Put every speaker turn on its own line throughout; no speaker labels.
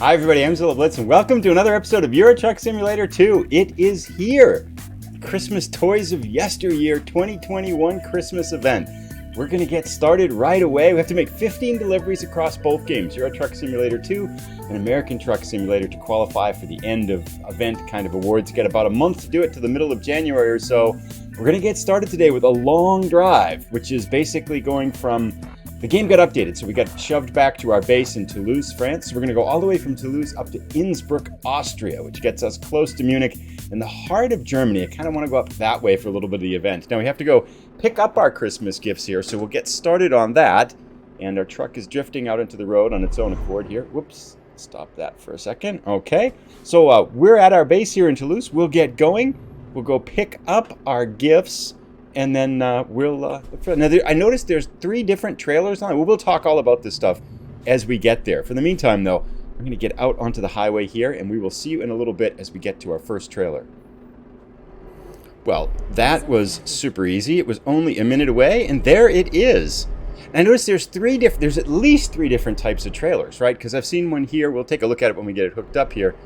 Hi everybody, I'm Zilla Blitz and welcome to another episode of Euro Truck Simulator 2. It is here! Christmas Toys of Yesteryear 2021 Christmas event. We're going to get started right away. We have to make 15 deliveries across both games, Euro Truck Simulator 2 and American Truck Simulator, to qualify for the end of event kind of awards. You get about a month to do it, to the middle of January or so. We're going to get started today with a long drive, which is basically going from... The game got updated, so we got shoved back to our base in Toulouse, France. So we're going to go all the way from Toulouse up to Innsbruck, Austria, which gets us close to Munich in the heart of Germany. I kind of want to go up that way for a little bit of the event. Now we have to go pick up our Christmas gifts here, so we'll get started on that. And our truck is drifting out into the road on its own accord here. Whoops, stop that for a second. Okay, so we're at our base here in Toulouse. We'll get going. We'll go pick up our gifts. And then we'll look for it. Now, I noticed there's 3 different trailers on it. We'll talk all about this stuff as we get there. For the meantime, though, I'm going to get out onto the highway here, and we will see you in a little bit as we get to our first trailer. Well, that was super easy. It was only a minute away, and there it is. And I noticed there's at least 3 different types of trailers, right? Because I've seen one here. We'll take a look at it when we get it hooked up here.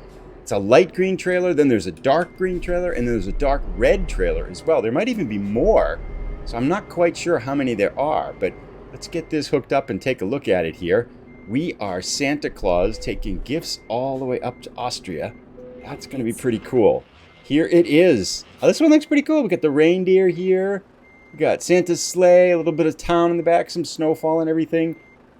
It's a light green trailer, then there's a dark green trailer, and there's a dark red trailer as well. There might even be more, so I'm not quite sure how many there are, but let's get this hooked up and take a look at it here. We are Santa Claus taking gifts all the way up to Austria. That's going to be pretty cool. Here it is. Oh, this one looks pretty cool. We got the reindeer here. We got Santa's sleigh, a little bit of town in the back, some snowfall and everything.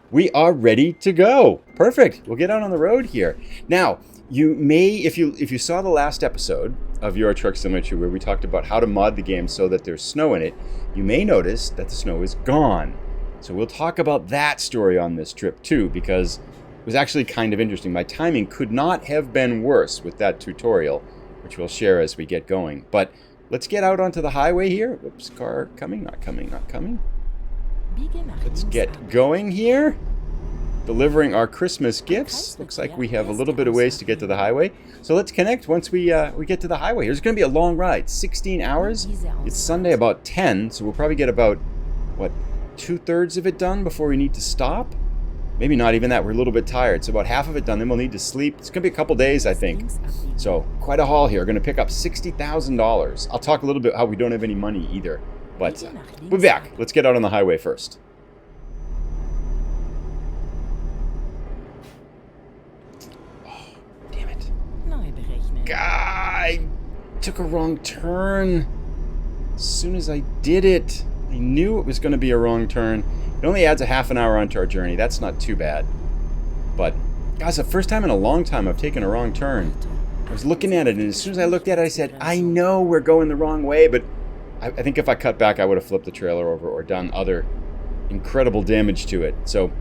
We are ready to go. Perfect. We'll get out on the road here. Now, you may, if you saw the last episode of Euro Truck Simulator where we talked about how to mod the game so that there's snow in it, you may notice that the snow is gone. So we'll talk about that story on this trip too, because it was actually kind of interesting. My timing could not have been worse with that tutorial, which we'll share as we get going. But let's get out onto the highway here. Whoops, car coming, not coming, not coming. Let's get going here. Delivering our Christmas gifts. Looks like we have a little bit of ways to get to the highway. So let's connect once we get to the highway. It's going to be a long ride, 16 hours. It's Sunday about 10, so we'll probably get about, 2/3 of it done before we need to stop? Maybe not even that. We're a little bit tired. So about half of it done, then we'll need to sleep. It's going to be a couple days, I think. So quite a haul here. We're going to pick up $60,000. I'll talk a little bit how we don't have any money either. But we'll be back. Let's get out on the highway first. I took a wrong turn. As soon as I did it, I knew it was going to be a wrong turn. It only adds a half an hour onto our journey. That's not too bad. But, guys, the first time in a long time I've taken a wrong turn. I was looking at it, and as soon as I looked at it, I said, I know we're going the wrong way, but I think if I cut back, I would have flipped the trailer over or done other incredible damage to it. So,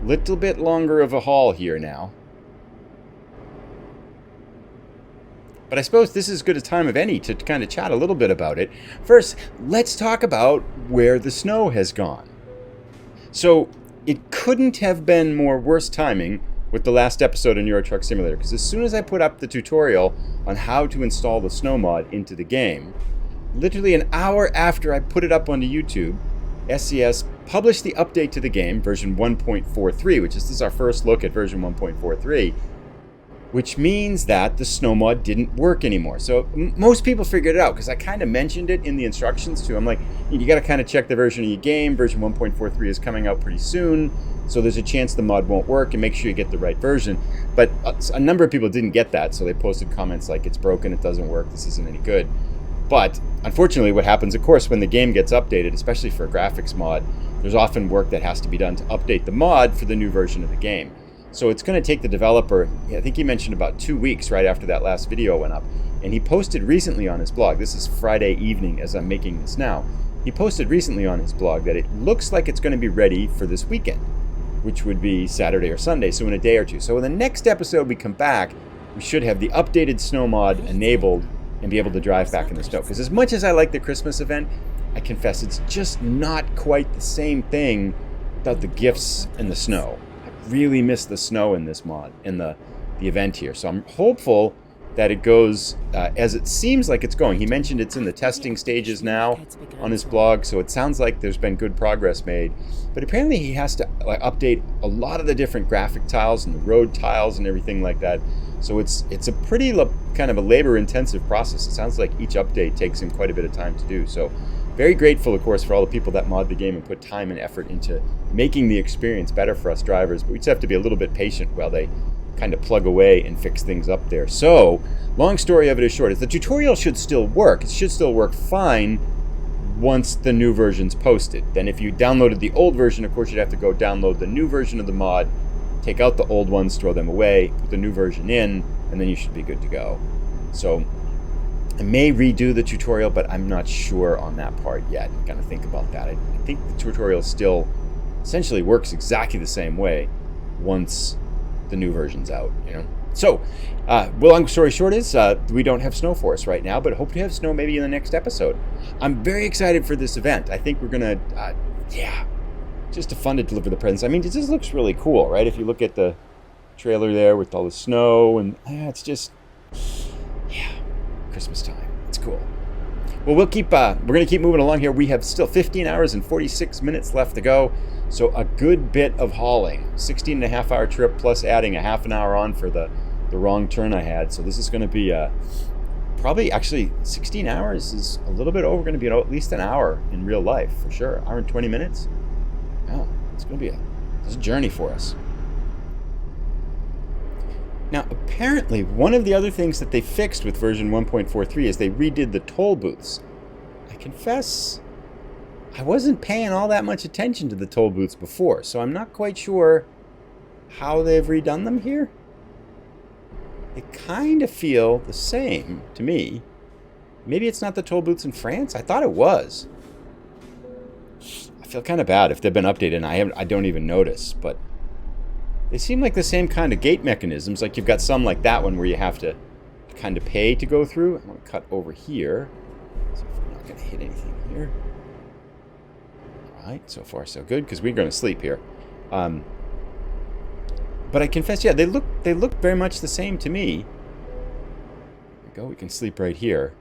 a little bit longer of a haul here now. But I suppose this is as good a time of any to kind of chat a little bit about it. First, let's talk about where the snow has gone. So, it couldn't have been more worse timing with the last episode in Euro Truck Simulator, because as soon as I put up the tutorial on how to install the snow mod into the game, literally an hour after I put it up onto YouTube, SCS published the update to the game, version 1.43, this is our first look at version 1.43, which means that the snow mod didn't work anymore. So most people figured it out, because I kind of mentioned it in the instructions too. I'm like, you got to kind of check the version of your game. Version 1.43 is coming out pretty soon, so there's a chance the mod won't work, and make sure you get the right version. But a number of people didn't get that, so they posted comments like, it's broken, it doesn't work, this isn't any good. But unfortunately, what happens, of course, when the game gets updated, especially for a graphics mod, there's often work that has to be done to update the mod for the new version of the game. So it's going to take the developer, I think he mentioned about 2 weeks right after that last video went up. And he posted recently on his blog, this is Friday evening as I'm making this now, he posted recently on his blog that it looks like it's going to be ready for this weekend, which would be Saturday or Sunday, so in a day or two. So in the next episode we come back, we should have the updated snow mod enabled and be able to drive back in the snow. Because as much as I like the Christmas event, I confess it's just not quite the same thing without the gifts and the snow. Really miss the snow in this mod, in the event here. So I'm hopeful that it goes as it seems like it's going. He mentioned it's in the testing stages now on his blog, so it sounds like there's been good progress made. But apparently he has to update a lot of the different graphic tiles and the road tiles and everything like that. So it's a pretty kind of a labor-intensive process. It sounds like each update takes him quite a bit of time to do. So very grateful, of course, for all the people that mod the game and put time and effort into making the experience better for us drivers. But we just have to be a little bit patient while they kind of plug away and fix things up there. So, long story of it is short, is the tutorial should still work. It should still work fine once the new version's posted. Then if you downloaded the old version, of course, you'd have to go download the new version of the mod, take out the old ones, throw them away, put the new version in, and then you should be good to go. So, I may redo the tutorial, but I'm not sure on that part yet. I'm going to think about that. I think the tutorial still essentially works exactly the same way once the new version's out, you know. So, long story short is we don't have snow for us right now, but hope to have snow maybe in the next episode. I'm very excited for this event. I think we're gonna, just fun to deliver the presents. I mean, it just looks really cool, right? If you look at the trailer there with all the snow, and it's just, Christmas time. It's cool. Well, we're gonna keep moving along here. We have still 15 hours and 46 minutes left to go. So a good bit of hauling, 16 and a half hour trip plus adding a half an hour on for the wrong turn I had. So this is going to be probably actually 16 hours is a little bit over. Going to be at least an hour in real life for sure. Hour and 20 minutes. Oh, it's going to be a journey for us. Now, apparently, one of the other things that they fixed with version 1.43 is they redid the toll booths. I confess, I wasn't paying all that much attention to the toll booths before, so I'm not quite sure how they've redone them here. They kind of feel the same to me. Maybe it's not the toll booths in France? I thought it was. I feel kind of bad if they've been updated and I don't even notice, but they seem like the same kind of gate mechanisms. Like you've got some like that one where you have to kind of pay to go through. I'm going to cut over here. So if we're not going to hit anything here. Right, so far so good, because we're going to sleep here. But I confess, they look very much the same to me. There we go, we can sleep right here.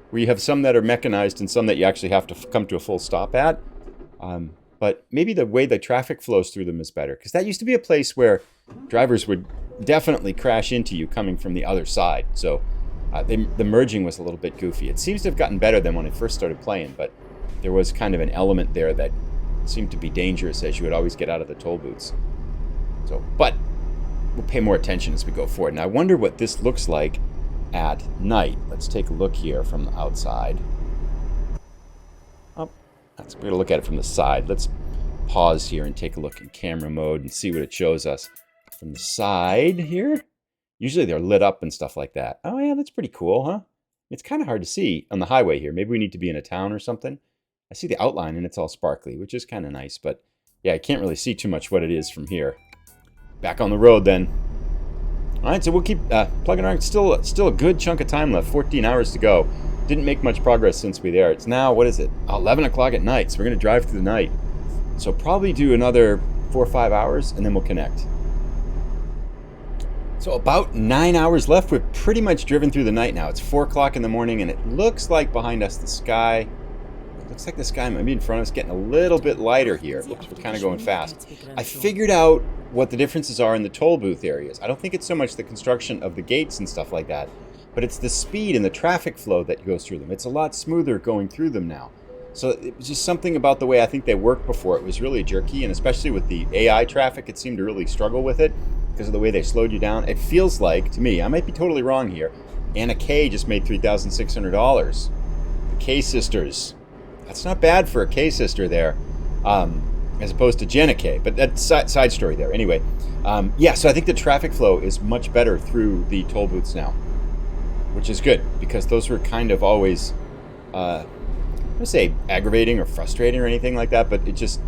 Where you have some that are mechanized and some that you actually have to come to a full stop at. But maybe the way the traffic flows through them is better. Because that used to be a place where drivers would definitely crash into you coming from the other side. So the merging was a little bit goofy. It seems to have gotten better than when I first started playing, but there was kind of an element there that seemed to be dangerous as you would always get out of the toll booths. So, but we'll pay more attention as we go forward. And I wonder what this looks like at night. Let's take a look here from the outside. Oh, we're going to look at it from the side. Let's pause here and take a look in camera mode and see what it shows us from the side here. Usually they're lit up and stuff like that. Oh yeah, that's pretty cool, huh? It's kind of hard to see on the highway here. Maybe we need to be in a town or something. I see the outline and it's all sparkly, which is kind of nice, but yeah, I can't really see too much what it is from here. Back on the road then. All right, so we'll keep plugging around. Still a good chunk of time left, 14 hours to go. Didn't make much progress since we there. It's now, what is it? 11 o'clock at night, so we're going to drive through the night. So probably do another 4 or 5 hours and then we'll connect. So about 9 hours left. We've pretty much driven through the night now. It's 4 o'clock in the morning and it looks like behind us the sky, looks like the sky might be in front of us getting a little bit lighter here. Looks we're kind of going fast. I figured out what the differences are in the toll booth areas. I don't think it's so much the construction of the gates and stuff like that, but it's the speed and the traffic flow that goes through them. It's a lot smoother going through them now. So it was just something about the way I think they worked before. It was really jerky, and especially with the AI traffic, it seemed to really struggle with it because of the way they slowed you down. It feels like, to me, I might be totally wrong here, Anna K just made $3,600. The K sisters. That's not bad for a K sister there, as opposed to Jenna K, but that's side story there. Anyway, so I think the traffic flow is much better through the toll booths now, which is good because those were kind of always, I don't say aggravating or frustrating or anything like that, but it just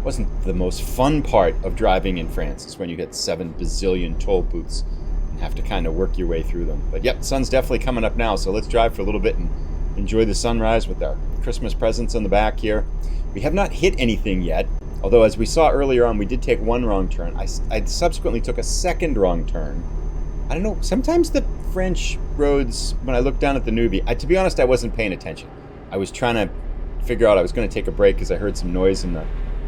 wasn't the most fun part of driving in France. It's when you get 7 bazillion toll booths and have to kind of work your way through them. But yep, sun's definitely coming up now, so let's drive for a little bit and enjoy the sunrise with our Christmas presents on the back here. We have not hit anything yet, although as we saw earlier on, we did take one wrong turn. I subsequently took a second wrong turn I don't know, sometimes the French roads, when I look down at the Nubie, to be honest, I wasn't paying attention. I was trying to figure out, I was going to take a break because I heard some noise in the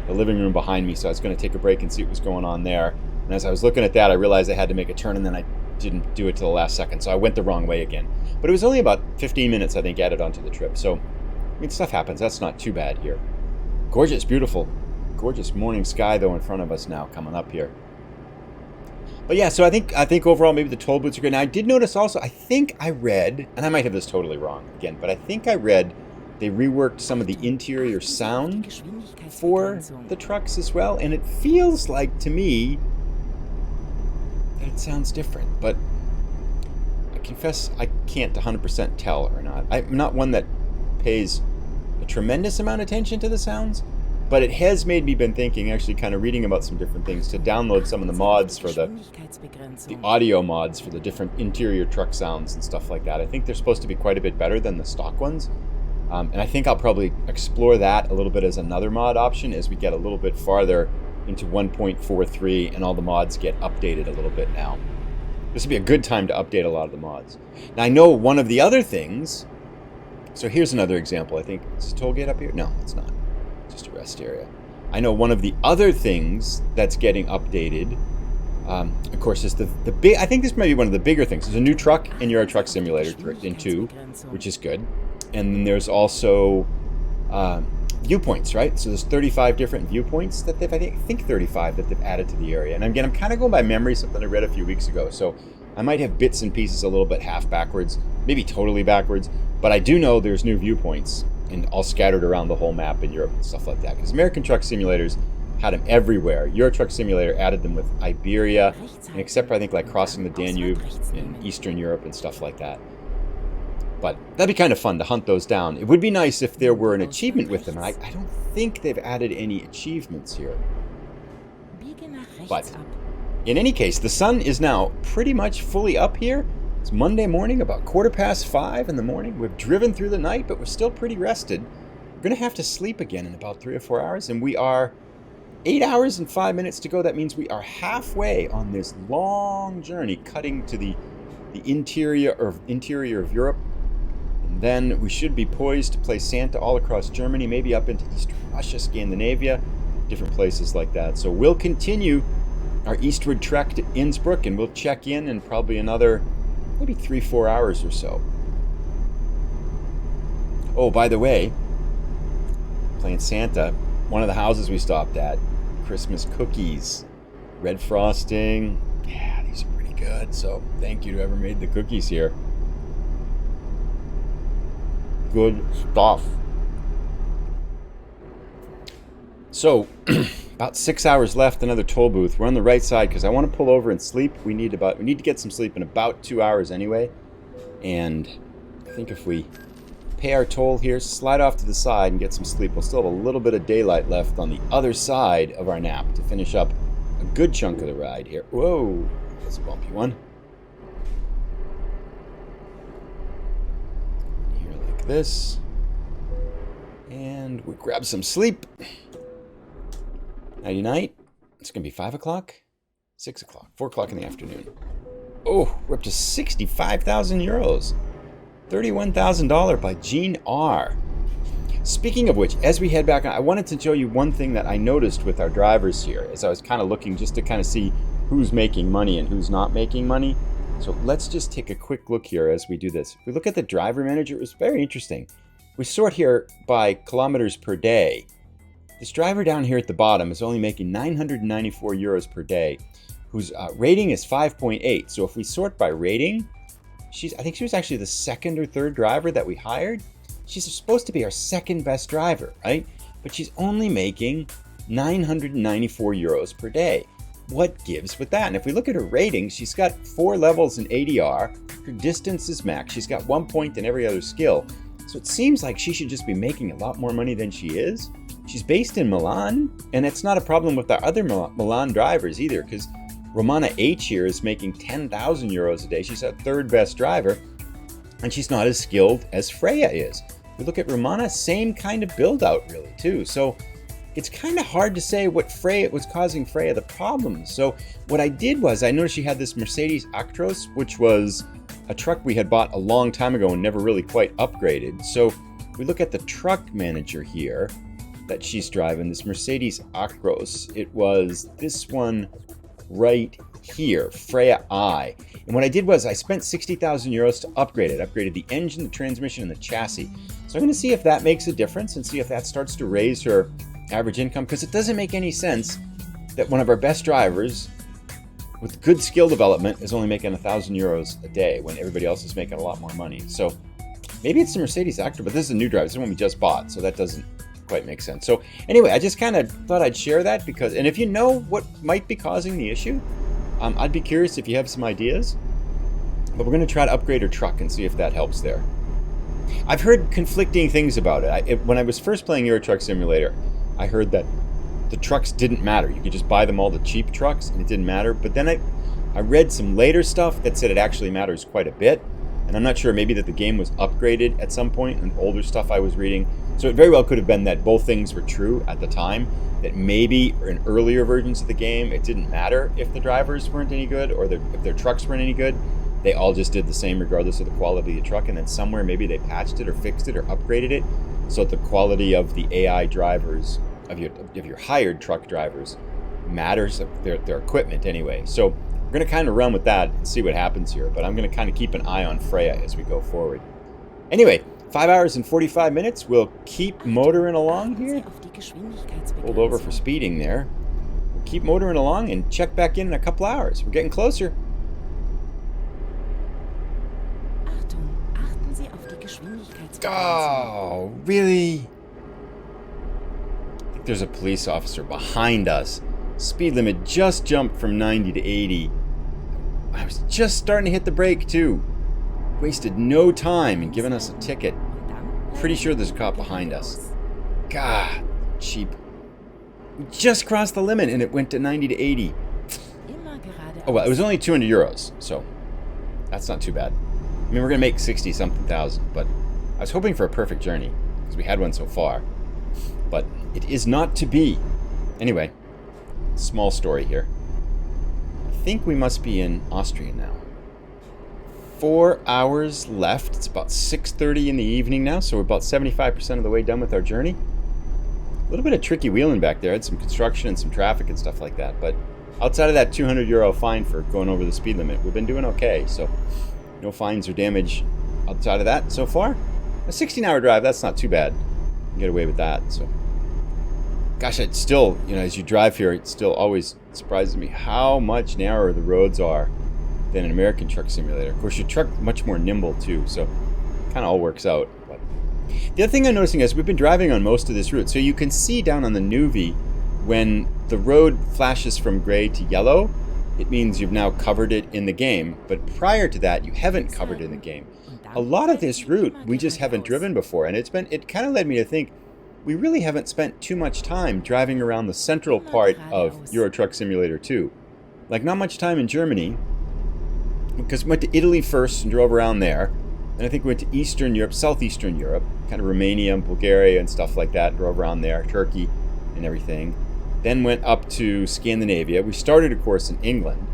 living room behind me, so I was going to take a break and see what was going on there. And as I was looking at that, I realized I had to make a turn, and then I didn't do it till the last second, so I went the wrong way again. But it was only about 15 minutes, I think, added onto the trip. So, I mean, stuff happens. That's not too bad here. Gorgeous, beautiful, gorgeous morning sky, though, in front of us now, coming up here. But yeah, so I think overall maybe the toll booths are good. Now, I did notice also, I think I read, and I might have this totally wrong again, but I think I read they reworked some of the interior sound for the trucks as well, and it feels like to me that it sounds different, but I confess I can't 100% tell or not. I'm not one that pays a tremendous amount of attention to the sounds, but it has made me been thinking, actually kind of reading about some different things, to download some of the mods for the audio mods for the different interior truck sounds and stuff like that. I think they're supposed to be quite a bit better than the stock ones. And I think I'll probably explore that a little bit as another mod option as we get a little bit farther into 1.43 and all the mods get updated a little bit now. This would be a good time to update a lot of the mods. Now, I know one of the other things, so here's another example. I think, is the toll gate up here? No, it's not. It's just a rest area. I know one of the other things that's getting updated, of course, is the big, I think this might be one of the bigger things. There's a new truck in Euro Truck Simulator in 2, which is good. And then there's also viewpoints, right? So there's 35 different viewpoints that they've, I think 35 that they've added to the area. And again, I'm kind of going by memory, something I read a few weeks ago. So I might have bits and pieces a little bit half backwards, maybe totally backwards. But I do know there's new viewpoints and all scattered around the whole map in Europe and stuff like that. Because American Truck Simulators had them everywhere. Euro Truck Simulator added them with Iberia, and except for I think like crossing the Danube in Eastern Europe and stuff like that. But that'd be kind of fun to hunt those down. It would be nice if there were an achievement with them. I don't think they've added any achievements here. But in any case, the sun is now pretty much fully up here. It's Monday morning, about 5:15 in the morning. We've driven through the night, but we're still pretty rested. We're going to have to sleep again in about 3 or 4 hours, and we are 8 hours and 5 minutes to go. That means we are halfway on this long journey, cutting to the interior of Europe. And then we should be poised to play Santa all across Germany, maybe up into Eastern Russia, Scandinavia, different places like that. So we'll continue our eastward trek to Innsbruck, and we'll check in probably another maybe 3-4 hours or so. Oh, by the way, playing Santa, one of the houses we stopped at, Christmas cookies, red frosting. Yeah, these are pretty good. So thank you to whoever made the cookies here. Good stuff. So, about 6 hours left, another toll booth. We're on the right side because I want to pull over and sleep. We need to get some sleep in about 2 hours anyway. And I think if we pay our toll here, slide off to the side and get some sleep, we'll still have a little bit of daylight left on the other side of our nap to finish up a good chunk of the ride here. Whoa, that's a bumpy one. This, and we grab some sleep. Nighty night. It's gonna be 5 o'clock, 6 o'clock, 4 o'clock in the afternoon. Oh, we're up to 65,000 euros, $31,000 by Gene R. Speaking of which, as we head back, I wanted to show you one thing that I noticed with our drivers here as I was kind of looking just to kind of see who's making money and who's not making money. So let's just take a quick look here as we do this. If we look at the driver manager, it was very interesting. We sort here by kilometers per day. This driver down here at the bottom is only making 994 euros per day, whose rating is 5.8. So if we sort by rating, I think she was actually the second or third driver that we hired. She's supposed to be our second best driver, right? But she's only making 994 euros per day. What gives with that? And if we look at her rating, she's got 4 levels in ADR. Her distance is max. She's got 1 point in every other skill. So it seems like she should just be making a lot more money than she is. She's based in Milan, and it's not a problem with our other Milan drivers either, because Romana H here is making 10,000 euros a day. She's our third best driver, and she's not as skilled as Freya is. We look at Romana, same kind of build out really too. So it's kind of hard to say what was causing Freya the problems. So what I did was I noticed she had this Mercedes Actros, which was a truck we had bought a long time ago and never really quite upgraded. So if we look at the truck manager here that she's driving, this Mercedes Actros, it was this one right here, Freya I. And what I did was I spent 60,000 euros to upgrade it. Upgraded the engine, the transmission, and the chassis. So I'm going to see if that makes a difference and see if that starts to raise her average income, because it doesn't make any sense that one of our best drivers with good skill development is only making 1,000 euros a day when everybody else is making a lot more money. So maybe it's the Mercedes Actros, but this is a new driver. This is one we just bought, so that doesn't quite make sense. So anyway, I just kind of thought I'd share that because, and if you know what might be causing the issue, I'd be curious if you have some ideas. But we're going to try to upgrade her truck and see if that helps there. I've heard conflicting things about it. When I was first playing Euro Truck Simulator, I heard that the trucks didn't matter. You could just buy them all, the cheap trucks, and it didn't matter. But then I read some later stuff that said it actually matters quite a bit. And I'm not sure, maybe that the game was upgraded at some point and older stuff I was reading. So it very well could have been that both things were true at the time, that maybe in earlier versions of the game it didn't matter if the drivers weren't any good or if their trucks weren't any good. They all just did the same regardless of the quality of the truck, and then somewhere maybe they patched it or fixed it or upgraded it so that the quality of the AI drivers, of your hired truck drivers, matters, of their equipment anyway. So we're going to kind of run with that and see what happens here, but I'm going to kind of keep an eye on Freya as we go forward. Anyway, 5 hours and 45 minutes. We'll keep motoring along here. Pulled over for speeding there. We'll keep motoring along and check back in a couple hours. We're getting closer. Oh, really? I think there's a police officer behind us. Speed limit just jumped from 90 to 80. I was just starting to hit the brake too. Wasted no time in giving us a ticket. Pretty sure there's a cop behind us. God, cheap. We just crossed the limit and it went to 90 to 80. Oh well, it was only 200 euros, so that's not too bad. I mean, we're going to make 60-something thousand, but I was hoping for a perfect journey, because we had one so far. But it is not to be. Anyway, small story here. I think we must be in Austria now. 4 hours left. It's about 6:30 in the evening now, so we're about 75% of the way done with our journey. A little bit of tricky wheeling back there. I had some construction and some traffic and stuff like that, but outside of that 200 euro fine for going over the speed limit, we've been doing okay, so no fines or damage outside of that so far. A 16-hour drive, that's not too bad. You can get away with that. So, gosh, it's still, as you drive here, it still always surprises me how much narrower the roads are than an American truck simulator. Of course, your truck much more nimble too, so it kind of all works out. But the other thing I'm noticing is we've been driving on most of this route, so you can see down on the Nuvi when the road flashes from gray to yellow, it means you've now covered it in the game, but prior to that, you haven't covered it in the game. A lot of this route we just haven't driven before, and it kind of led me to think we really haven't spent too much time driving around the central part of Euro Truck Simulator 2. Like, not much time in Germany, because we went to Italy first and drove around there, and I think we went to Eastern Europe, Southeastern Europe, kind of Romania and Bulgaria and stuff like that, drove around there, Turkey and everything. Then went up to Scandinavia. We started, of course, in England.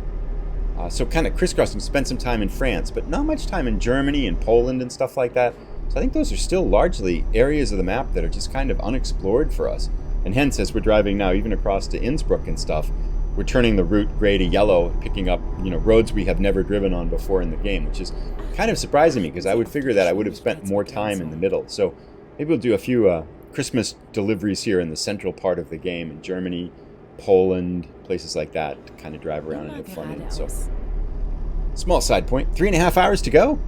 So kind of crisscrossing, spent some time in France, but not much time in Germany and Poland and stuff like that. So I think those are still largely areas of the map that are just kind of unexplored for us. And hence, as we're driving now, even across to Innsbruck and stuff, we're turning the route gray to yellow, picking up, roads we have never driven on before in the game, which is kind of surprising me, because I would figure that I would have spent more time in the middle. So maybe we'll do a few Christmas deliveries here in the central part of the game in Germany, Poland, places like that, to kind of drive around and have fun in. So, small side point, 3.5 hours to go,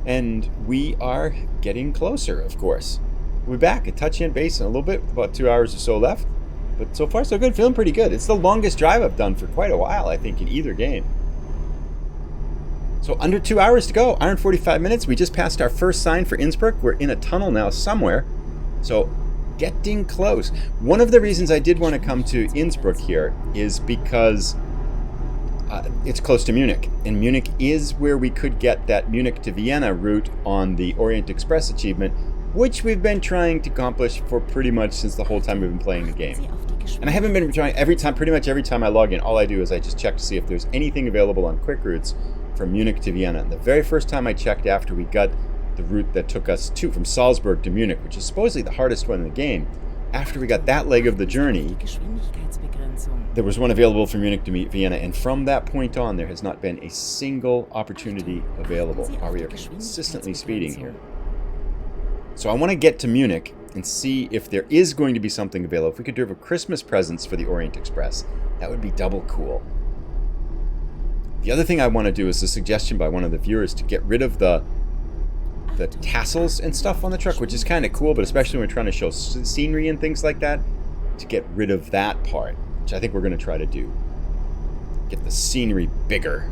and we are getting closer, of course. We'll be back at Touch and Base in a little bit, about 2 hours or so left, but so far so good, feeling pretty good. It's the longest drive I've done for quite a while, I think, in either game. So under 2 hours to go, hour and 45 minutes. We just passed our first sign for Innsbruck. We're in a tunnel now somewhere, so getting close. One of the reasons I did want to come to Innsbruck here is because it's close to Munich, and Munich is where we could get that Munich to Vienna route on the Orient Express achievement which we've been trying to accomplish for pretty much since the whole time we've been playing the game. And I haven't been trying pretty much every time I log in, all I do is I just check to see if there's anything available on quick routes from Munich to Vienna. And the very first time I checked after we got the route that took us from Salzburg to Munich, which is supposedly the hardest one in the game, after we got that leg of the journey, there was one available from Munich to Vienna, and from that point on, there has not been a single opportunity available. We are consistently speeding here. So I want to get to Munich and see if there is going to be something available. If we could deliver Christmas presents for the Orient Express, that would be double cool. The other thing I want to do is a suggestion by one of the viewers to get rid of the tassels and stuff on the truck, which is kind of cool, but especially when we're trying to show scenery and things like that, to get rid of that part, which I think we're going to try to do. Get the scenery bigger.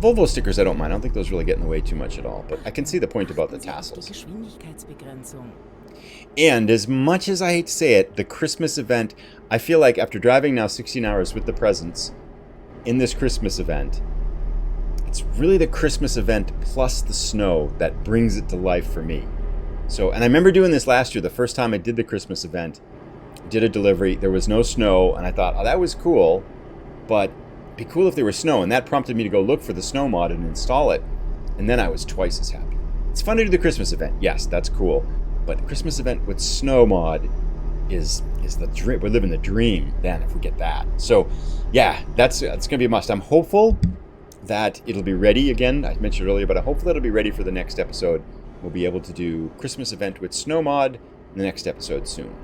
The Volvo stickers I don't mind. I don't think those really get in the way too much at all, but I can see the point about the tassels. And as much as I hate to say it, the Christmas event, I feel like after driving now 16 hours with the presents in this Christmas event, it's really the Christmas event plus the snow that brings it to life for me. So, and I remember doing this last year, the first time I did the Christmas event, did a delivery, there was no snow, and I thought, oh, that was cool, but it'd be cool if there was snow, and that prompted me to go look for the snow mod and install it, and then I was twice as happy. It's fun to do the Christmas event, yes, that's cool, but the Christmas event with snow mod is the dream. We're living the dream then if we get that. So, yeah, it's going to be a must. I'm hopeful that it'll be ready again. I mentioned earlier, but I'm hopeful that it'll be ready for the next episode. We'll be able to do Christmas event with snow mod in the next episode soon.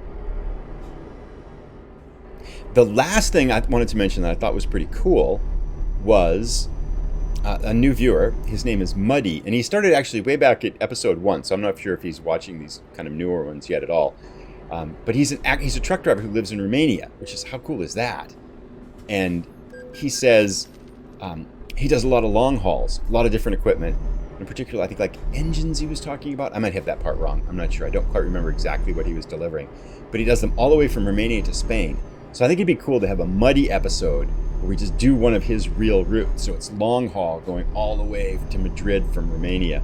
The last thing I wanted to mention that I thought was pretty cool was a new viewer. His name is Muddy, and he started actually way back at episode 1, so I'm not sure if he's watching these kind of newer ones yet at all. But he's a truck driver who lives in Romania, which is, how cool is that? And he says he does a lot of long hauls, a lot of different equipment. In particular, I think like engines he was talking about. I might have that part wrong. I'm not sure. I don't quite remember exactly what he was delivering. But he does them all the way from Romania to Spain. So I think it'd be cool to have a Muddy episode where we just do one of his real routes. So it's long haul going all the way to Madrid from Romania.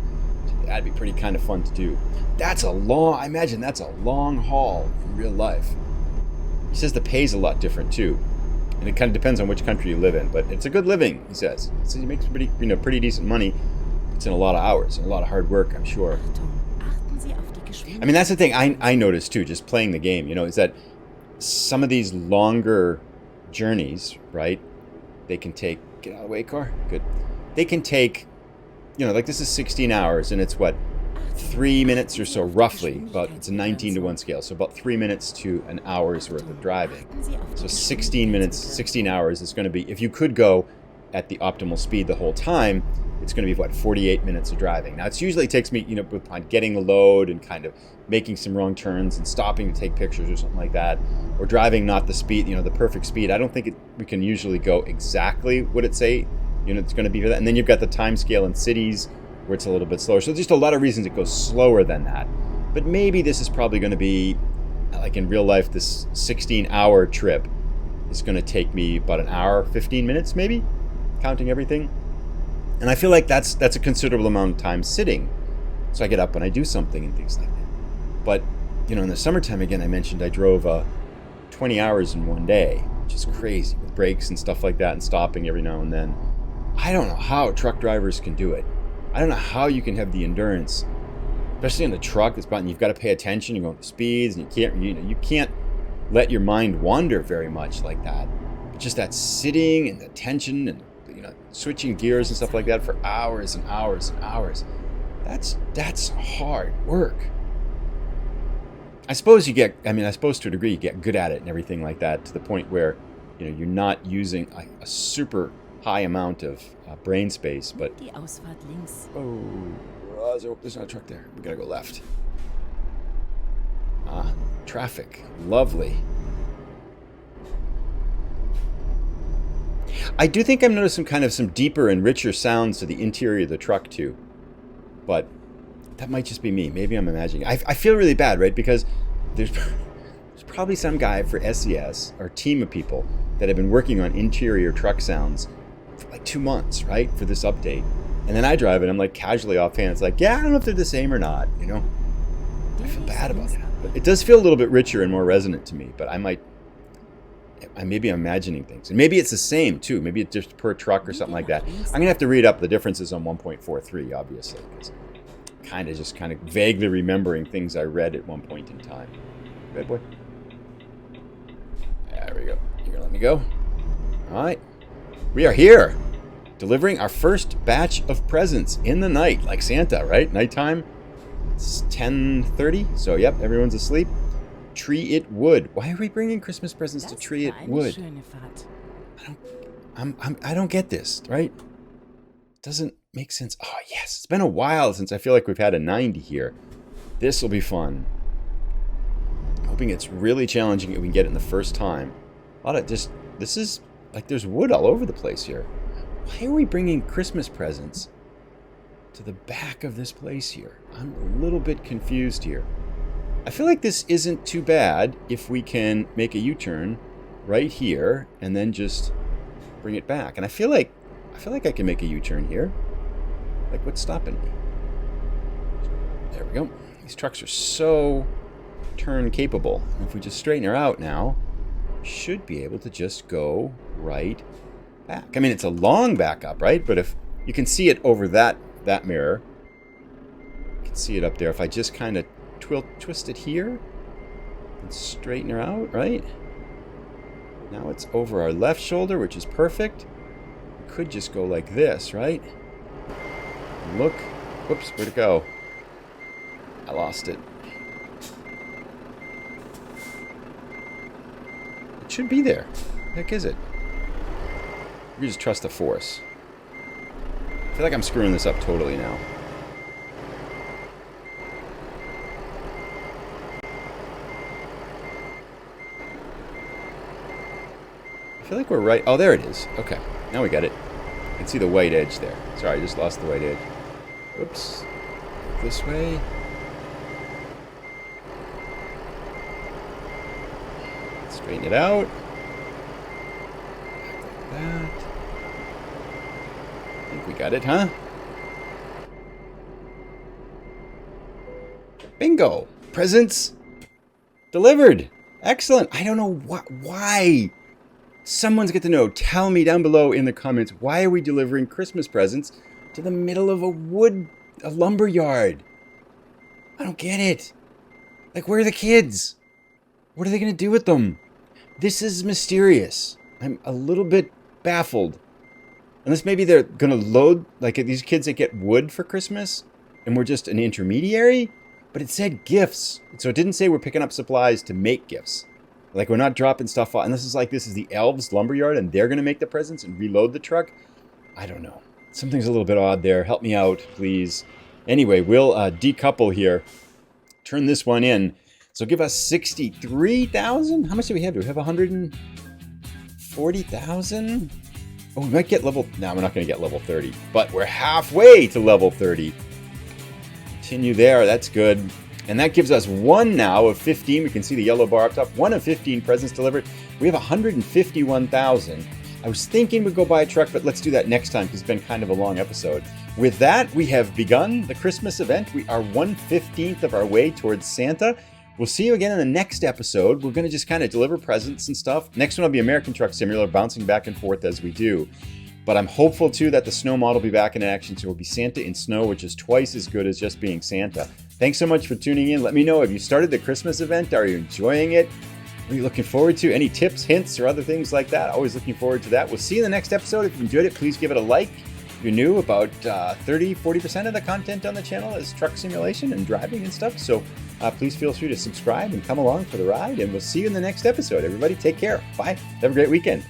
That'd be pretty kind of fun to do. I imagine that's a long haul in real life. He says the pay's a lot different too. And it kind of depends on which country you live in. But it's a good living, he says. So he makes pretty decent money. It's in a lot of hours and a lot of hard work, I'm sure. I mean, that's the thing I noticed too, just playing the game, is that some of these longer journeys, right, they can take, get out of the way, car, good. They can take, like this is 16 hours and it's 3 minutes or so roughly, but it's a 19-to-1 scale, so about 3 minutes to an hour's worth of driving. So 16 hours is going to be, if you could go at the optimal speed the whole time, it's going to be 48 minutes of driving. Now, it usually takes me, upon getting the load and kind of making some wrong turns and stopping to take pictures or something like that, or driving not the speed, the perfect speed. I don't think we can usually go exactly what it say, it's going to be for that. And then you've got the time scale in cities where it's a little bit slower. So there's just a lot of reasons it goes slower than that. But maybe this is probably going to be, like in real life, this 16-hour trip is going to take me about an hour, 15 minutes maybe, counting everything. And I feel like that's a considerable amount of time sitting. So I get up and I do something and things like that. But, in the summertime, again, I mentioned I drove 20 hours in one day, which is crazy, with breaks and stuff like that and stopping every now and then. I don't know how truck drivers can do it. I don't know how you can have the endurance, especially in a truck. You've got to pay attention. You're going the speeds, and you can't let your mind wander very much like that. But just that sitting and the tension and switching gears and stuff like that for hours and hours and hours. That's hard work. I suppose to a degree you get good at it and everything like that, to the point where you're not using a super high amount of brain space, but there's not a truck there. We gotta go left. Traffic, lovely. I do think I'm noticing some deeper and richer sounds to the interior of the truck too, but that might just be me. Maybe I'm imagining. I feel really bad, right? Because there's probably some guy for SES or team of people that have been working on interior truck sounds for 2 months, right, for this update. And then I drive it, I'm casually offhand. It's yeah, I don't know if they're the same or not, I feel bad about that. But it does feel a little bit richer and more resonant to me, but maybe I'm imagining things. And maybe it's the same, too. Maybe it's just per truck or something like that. I'm going to have to read up the differences on 1.43, obviously, because I'm kind of vaguely remembering things I read at one point in time. Red boy. There we go. You're going to let me go? All right. We are here, delivering our first batch of presents in the night, like Santa, right? Nighttime. It's 10:30, so yep, everyone's asleep. Tree It Wood. Why are we bringing Christmas presents to Tree It Wood? I don't get this, right? Doesn't make sense. Oh yes, it's been a while since I feel like we've had a 90 here. This will be fun. I'm hoping it's really challenging if we can get it in the first time. This is like there's wood all over the place here. Why are we bringing Christmas presents to the back of this place here? I'm a little bit confused here. I feel like this isn't too bad if we can make a U-turn right here and then just bring it back. And I feel like I can make a U-turn here. Like, what's stopping me? There we go. These trucks are so turn capable. And if we just straighten her out now, we should be able to just go right back. I mean, it's a long backup, right? But if you can see it over that mirror, you can see it up there. If I just kind of twist it here and straighten her out, right? Now it's over our left shoulder, which is perfect. We could just go like this, right? Look. Whoops, where'd it go? I lost it. It should be there. The heck is it? We just trust the force. I feel like I'm screwing this up totally now. I feel like we're right. Oh, there it is. Okay, now we got it. I can see the white edge there. Sorry, I just lost the white edge. Oops. This way. Straighten it out. Like that. I think we got it, huh? Bingo! Presents delivered. Excellent. I don't know why. Someone's got to know. Tell me down below in the comments, why are we delivering Christmas presents to the middle of a lumber yard? I don't get it. Like, where are the kids? What are they going to do with them? This is mysterious. I'm a little bit baffled. Unless maybe they're going to load, like, these kids that get wood for Christmas, and we're just an intermediary? But it said gifts. So it didn't say we're picking up supplies to make gifts. Like, we're not dropping stuff off. And this is the elves' lumberyard, and they're going to make the presents and reload the truck. I don't know. Something's a little bit odd there. Help me out, please. Anyway, we'll decouple here. Turn this one in. So give us 63,000? How much do we have? Do we have 140,000? Oh, we might get level... No, we're not going to get level 30. But we're halfway to level 30. Continue there. That's good. And that gives us one now of 15. We can see the yellow bar up top. One of 15 presents delivered. We have 151,000. I was thinking we'd go buy a truck, but let's do that next time because it's been kind of a long episode. With that, we have begun the Christmas event. We are 1/15 of our way towards Santa. We'll see you again in the next episode. We're going to just kind of deliver presents and stuff. Next one will be American Truck Simulator, bouncing back and forth as we do. But I'm hopeful, too, that the snow mod will be back in action, so it will be Santa in snow, which is twice as good as just being Santa. Thanks so much for tuning in. Let me know, have you started the Christmas event? Are you enjoying it? What are you looking forward to? Any tips, hints, or other things like that? Always looking forward to that. We'll see you in the next episode. If you enjoyed it, please give it a like. If you're new, about 30-40% of the content on the channel is truck simulation and driving and stuff. So please feel free to subscribe and come along for the ride. And we'll see you in the next episode. Everybody, take care. Bye. Have a great weekend.